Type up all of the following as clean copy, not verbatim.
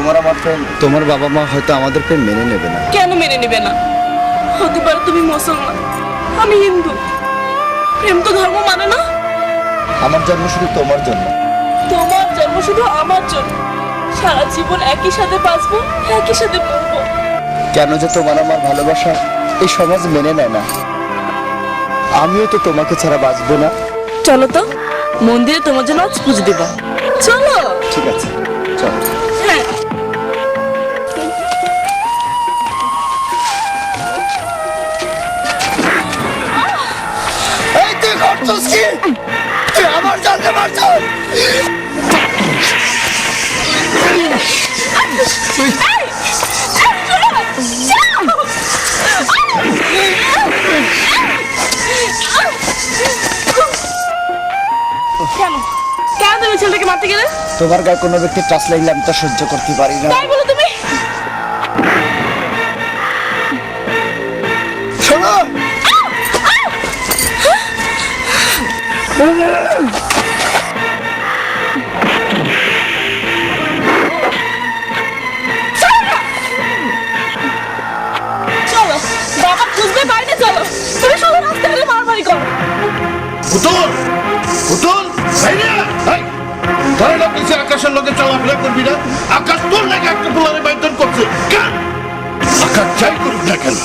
তোমার আমার প্রেম, তোমার বাবা মা হয়তো আমাদের প্রেম মেনে নেবে না। কেন মেনে নেবে না? হতে পারে তুমি মুসলমান, আমি হিন্দু, প্রেম তো ধর্ম মানে না। আমার জন্ম শুধু তোমার জন্য, তোমার জন্ম শুধু আমার জন্য। সারা জীবন একই সাথে বাঁচবো, একই সাথে মরবো। কেন যে তোমার আমার ভালোবাসা এই সমাজ মেনে নেয় না। আমিও তো তোমাকে ছাড়া বাঁচবো না। চলো তো মন্দিরে তোমার জন্য আজ পুজো দেব। চলো। ঠিক আছে, চলো। হ্যাঁ। এই তুই করছিস কি? তুই আমার জানতে পারছিস? কেন কেন তুমি ছেলেটাকে মারতে গেলে? তোমার গায়ে কোনো ব্যক্তি টাচ লাগলে আমি তা সহ্য করতে পারি না। তাই বলো তুমি? শোনো, চলো বাবা খুঁজবে বাইরে, চলো। তুমি শুধু রাস্তা গেলে মারামারি করো। পুতুল পুতুল বাইরে আয়। ধরে না কিছু আকাশের লোকে চলাফেরা করবি না। আকাশ তোর লাগে একটা পোলারে বাইতন করছে কেন? আকাশ যাই করুক না কেন,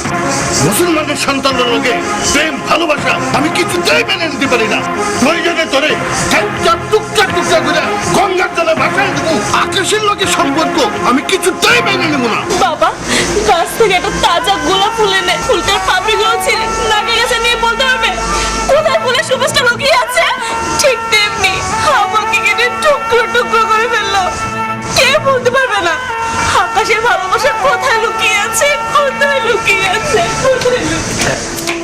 মুসলমানের সন্তানের লোকে প্রেম ভালোবাসা আমি কিছুতেই মেনে নিতে পারি না। প্রয়োজনে তোরে টুকটা টুকটা করে গঙ্গার জলে ভাসায় দেবো। আকাশের লোকে সম্পর্ক আমি কিছুতেই মেনে নেবো না। বাবা গাছ থেকে একটা তাজা গোলাপ ফুল এনে ফুলটার পাপড়িগুলো ছিঁড়ে নাকে গেছে নিয়ে বলতে হবে কোথায় ফুলের সুবাসটা লুকিয়ে আছে। ঠিক তেমনি আমাকে কেটে টুকরো টুকরো করে ফেললো। কে বলতে পারবে না আকাশের ভালোবাসা কোথায় লুকিয়ে আছে, কোথায় লুকিয়ে আছে, কোথায় লুকিয়ে আছে।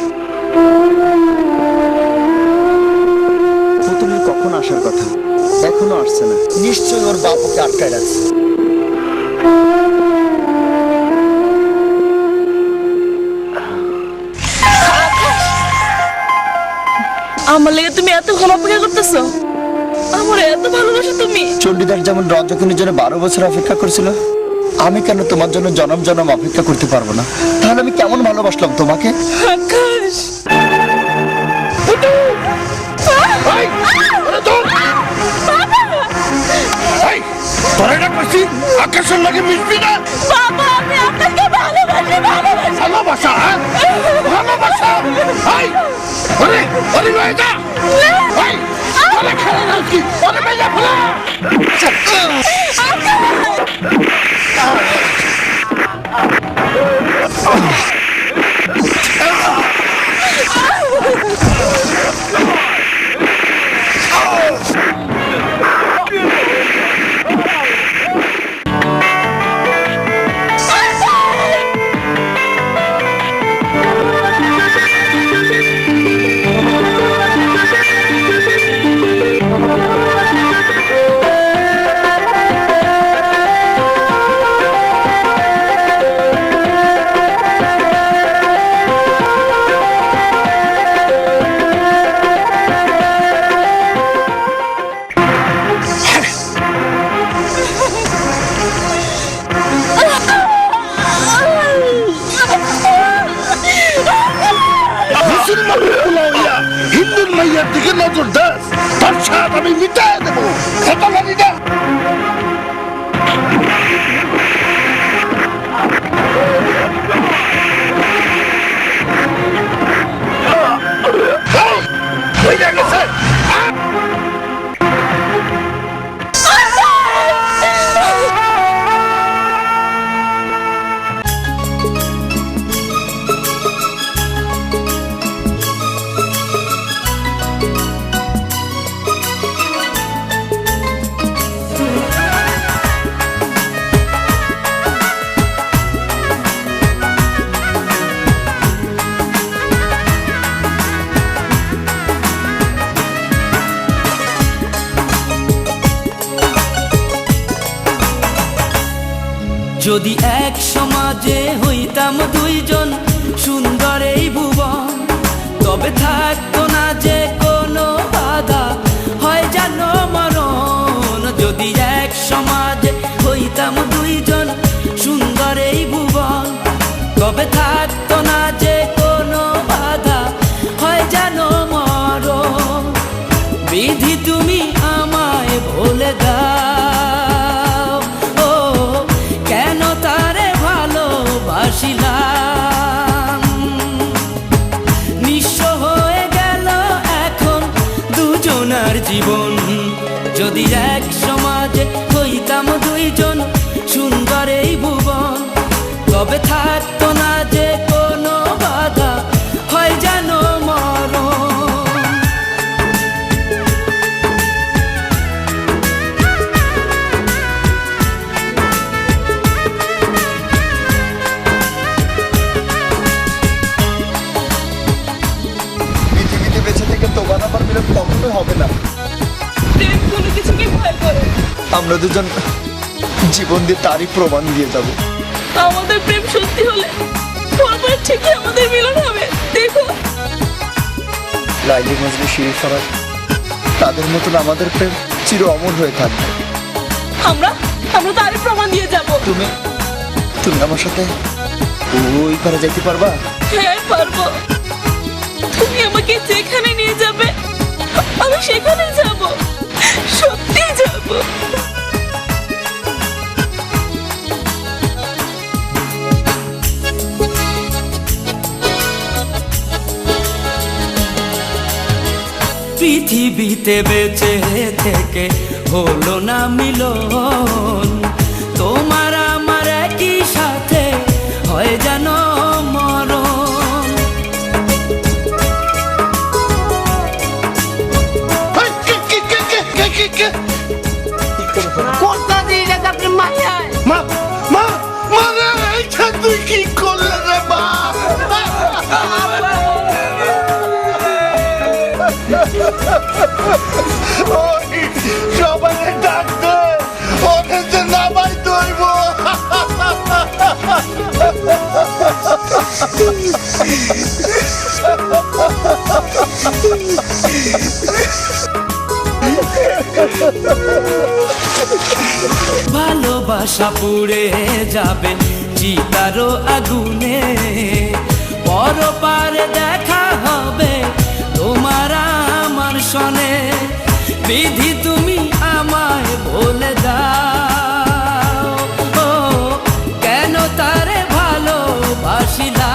পুতুলের কখন আসার কথা, এখনো আসছে না। নিশ্চয়ই ওর বাপ ওকে আটকায় রাখছে। আমার লেগে তুমি এতক্ষণ অপেক্ষা করতেছো? আমার এত ভালোবাসো তুমি? চণ্ডীদাস যেমন রজকিনীর জন্য 12 বছর অপেক্ষা করেছিল, আমি কেন তোমার জন্য জনম জনম অপেক্ষা করতে পারবো না? তাহলে আমি কেমন ভালোবাসলাম তোমাকে? আকাশ এই, ওরে তোর! এই, তোরে না কইছি আকাশের লাগে মিশবি না। বাবা আমি আপনাকে ভালোবাসি, ভালোবাসি। ভালোবাসা হ্যাঁ? ভালোবাসা এই, ওরে ওরে লয়ে যা। এই, ওরে খেলে না কি? ওরে মেজা ফেলা। হিন্দুর মাইয়ার দিকে নজর দাস, তার সাথ আমি মিটাই দেবো। কথা জানি না। হয়ে গেছে। যদি এক সমাজে হইতাম দুইজন সুন্দর এই ভুবন, তবে থাকতো না যে কোনো বাধা, হয় জানো মরণ। যদি এক সমাজে হইতাম হইতাম দুইজন সুন্দর এই ভুবন, তবে থাকতো না যে কোনো বাধা, হয় যেন মরণ। বিধি তুমি আমায় বলে দাও, ও কেন তারে ভালোবাসিলাম। নিঃস্ব হয়ে গেল এখন দুজনার জীবন, যদি এক সমাজে হইতাম দুইজন সুন্দর এই ভুবন, তবে থাকতো না যে কোনো বাধা, হয় যেন মরণ। পৃথিবীতে বেঁচে থেকে তোমার আমার মিলন কখনোই হবে না। প্রেম কোনো কিছুকে ভয় করে। আমরা দুজন জীবন দিয়ে তারই প্রমাণ দিয়ে যাব। আমাদের প্রেম সত্যি হলে পরপর ঠিকই আমাদের মিলন হবে। দেখো লাইলি মজনু শিরি ফরাত, তাদের মতন আমাদের প্রেম চির অমর হয়ে থাকবে। আমরা আমরা তারই প্রমাণ দিয়ে যাব। তুমি তুমি আমার সাথে ওই পারে যাইতে পারবা? হ্যাঁ পারবো। তুমি আমাকে যেখানে নিয়ে যাবে আমি সেখানে যাব, সত্যি যাব। পৃথিবীতে বেঁচে থেকে হলো না মিলন, তোমার আমার একই সাথে হয় যেন মরণ। এই, কে? কোনটা দিয়ে গেছে আপনি মাইয়ায়? মা মা মা রে, এইটা তুই কি করলে রে মা? ওই সবাই ডাক দে, ওকে যে নামাই দইব। ভালোবাসা পুড়ে যাবে চিতারো আগুনে, পরপারে দেখা হবে তোমার আমার সনে। বিধি তুমি আমায় বলে দাও, ও কেন তারে ভালোবাসিলাম।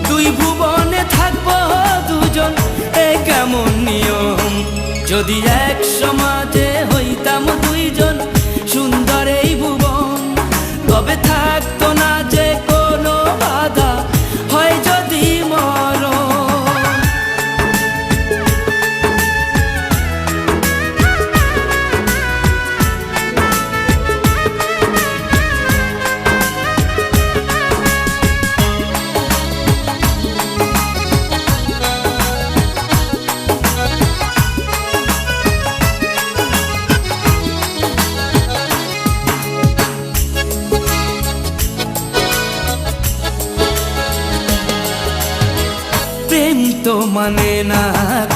দুই ভুবনে থাকবো দুজন, এ কেমন নিয়ম, যদি এক সমাজে হইতাম দুইজন সুন্দর এই ভুবন, তবে থাকতো না যে কোনো বাধা, হয় যদি মরণ। প্রেম তো মানে না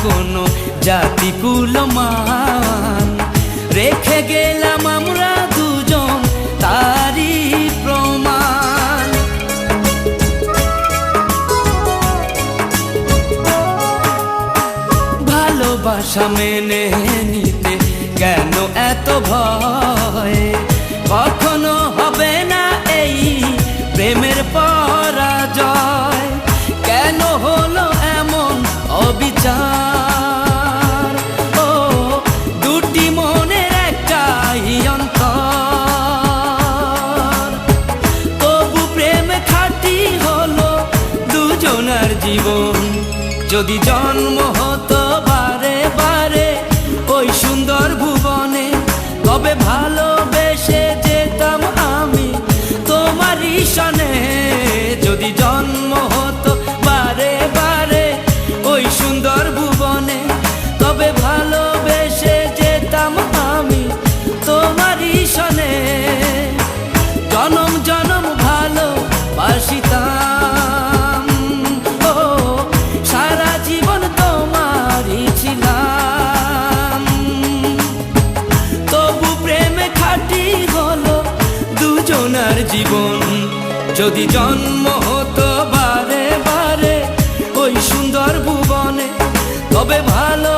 কোনো জাতি কুলমান, রেখে গেলাম আমরা দুজন তারই প্রমাণ। ভালোবাসা মেনে নিতে কেন এত ভয়, কখনো হবে না এই প্রেমের পরাজয়। কেন হলো এমন অবিচার, ও দুটি মনের একটাই অন্তর, তবু প্রেম খাঁটি হলো দুজনার জীবন। যদি জন্ম হতো বারে বারে ওই সুন্দর ভুবনে, তবে ভালোবেসে যেতাম আমি তোমারই সনে। যদি জন্ম হতো বারে বারে ওই সুন্দর ভুবনে, তবে ভালোবেসে যেতাম আমি তোমারই সনে। জনম জনম ভালোবাসিতাম, ও সারা জীবন তোমারই ছিলাম, তবু যদি জন্ম হতো বারে বারে ওই সুন্দর ভুবনে, তবে ভালো